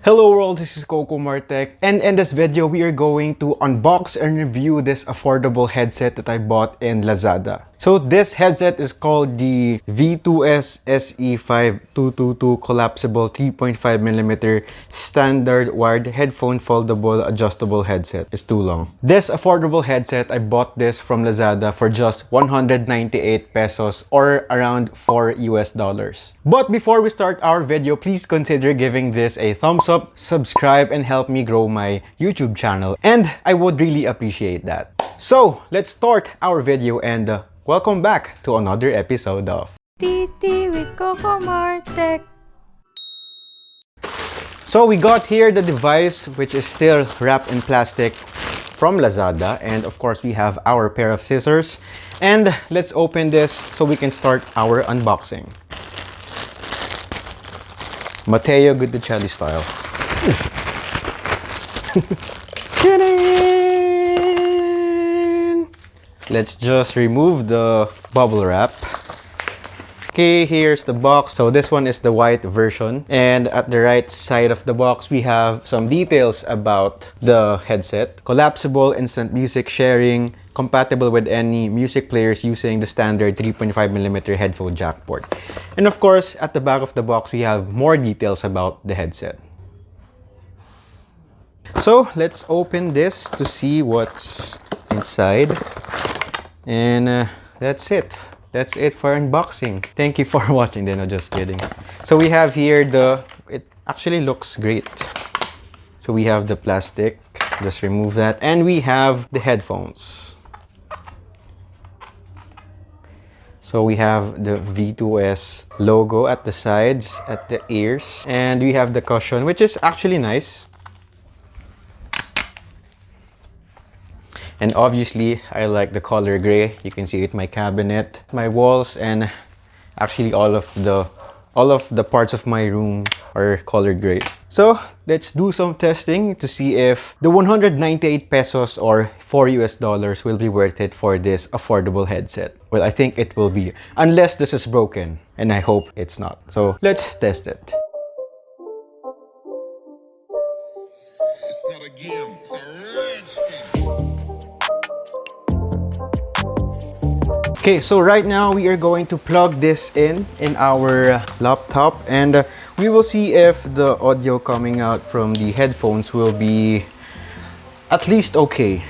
Hello world, this is Coco Martek, and in this video we are going to unbox and review this affordable headset that I bought in Lazada. So this headset is called the V2S SE5222 Collapsible 3.5mm standard wired headphone foldable adjustable headset. It's too long. This affordable headset, I bought this from Lazada for just 198 pesos or around $4 US. But before we start our video, please consider giving this a thumbs up, subscribe, and help me grow my YouTube channel. And I would really appreciate that. So let's start our video and welcome back to another episode of TT with Coco Martek. So we got here the device, which is still wrapped in plastic from Lazada, and of course we have our pair of scissors, and let's open this so we can start our unboxing. Mateo Guidicelli style. Let's just remove the bubble wrap. Okay, here's the box. So this one is the white version, and at the right side of the box we have some details about the headset. Collapsible instant music sharing, compatible with any music players using the standard 3.5mm headphone jack port. And of course, at the back of the box we have more details about the headset. So let's open this to see what's inside. And that's it. That's it for unboxing. Thank you for watching. No, just kidding. So we have here it actually looks great. So we have the plastic, just remove that, and we have the headphones. So we have the V2S logo at the sides, at the ears, and we have the cushion, which is actually nice. And obviously, I like the color gray. You can see it in my cabinet, my walls, and actually all of the parts of my room are colored gray. So let's do some testing to see if the 198 pesos or $4 US will be worth it for this affordable headset. Well, I think it will be, unless this is broken, and I hope it's not. So let's test it. It's not a game, it's a rich thing. Okay, so right now we are going to plug this in our laptop, and we will see if the audio coming out from the headphones will be at least okay.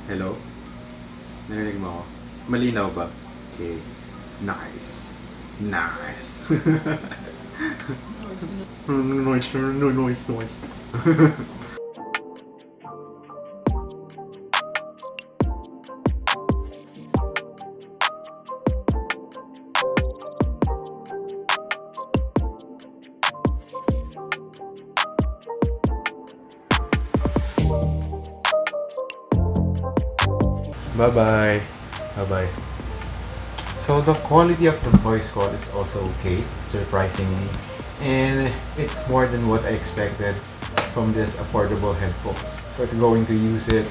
Hello? Narinig mo ako? Malinaw ba? Okay. Nice. Nice. Noise. Bye-bye. Bye-bye. So the quality of the voice call is also okay, surprisingly. And it's more than what I expected from this affordable headphones. So if you're going to use it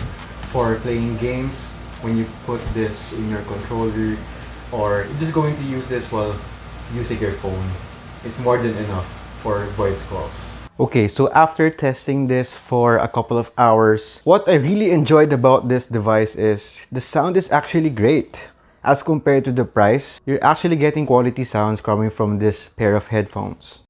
for playing games, when you put this in your controller, or you're just going to use this while using your phone, it's more than enough for voice calls. Okay, so after testing this for a couple of hours, what I really enjoyed about this device is the sound is actually great. as compared to the price, you're actually getting quality sounds coming from this pair of headphones.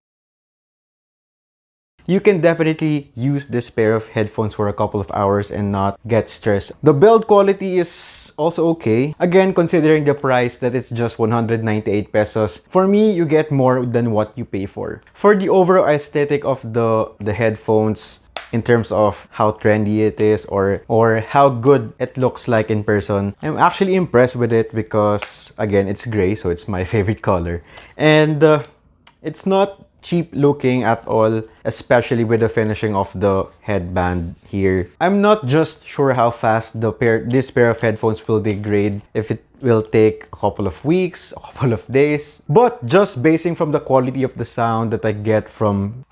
You can definitely use this pair of headphones for a couple of hours and not get stressed. The build quality is also okay. Again, considering the price that it's just 198 pesos, for me, you get more than what you pay for. For the overall aesthetic of the headphones, in terms of how trendy it is or how good it looks like in person, I'm actually impressed with it because, again, it's gray, so it's my favorite color. And it's not cheap looking at all, especially with the finishing of the headband here. I'm not just sure how fast this pair of headphones will degrade, if it will take a couple of weeks, a couple of days. But just basing from the quality of the sound that I get from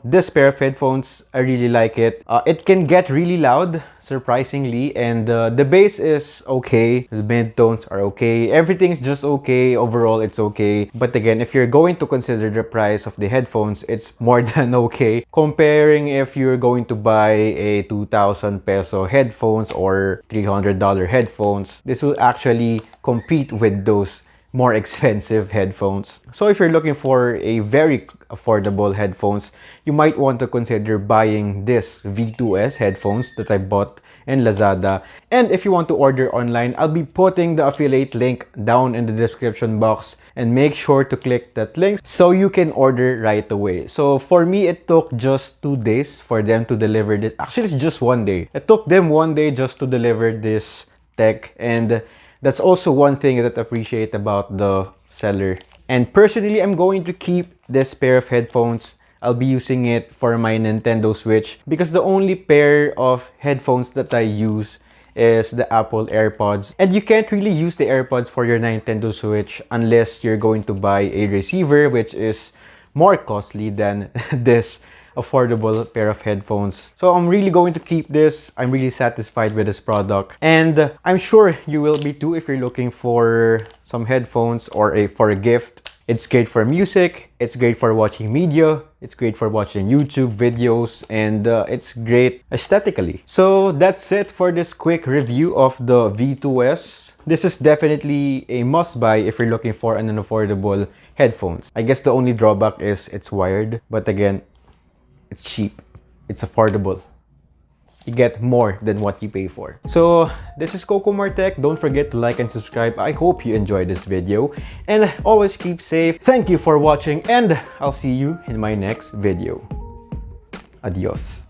this pair of headphones, I really like it. It can get really loud, surprisingly, and the bass is okay. The mid-tones are okay. Everything's just okay. Overall, it's okay. But again, if you're going to consider the price of the headphones, it's more than okay. Comparing if you're going to buy a 2,000 peso headphones or $300 headphones, this will actually compete with those more expensive headphones. So if you're looking for a very affordable headphones, you might want to consider buying this V2S headphones that I bought in Lazada. And if you want to order online, I'll be putting the affiliate link down in the description box, and make sure to click that link so you can order right away. So for me, it took just 2 days for them to deliver this. Actually, it's just 1 day. It took them 1 day just to deliver this tech, and that's also one thing that I appreciate about the seller. And personally, I'm going to keep this pair of headphones. I'll be using it for my Nintendo Switch because the only pair of headphones that I use is the Apple AirPods. And you can't really use the AirPods for your Nintendo Switch unless you're going to buy a receiver, which is more costly than this affordable pair of headphones. So I'm really going to keep this. I'm really satisfied with this product, and I'm sure you will be too if you're looking for some headphones or for a gift. It's great for music, it's great for watching media, it's great for watching YouTube videos, and it's great aesthetically. So that's it for this quick review of the V2S. This is definitely a must-buy if you're looking for an affordable headphones. I guess the only drawback is it's wired, but again, it's cheap, it's affordable. You get more than what you pay for. So this is Cocomar Tech. Don't forget to like and subscribe. I hope you enjoyed this video, and always keep safe. Thank you for watching, and I'll see you in my next video. Adios.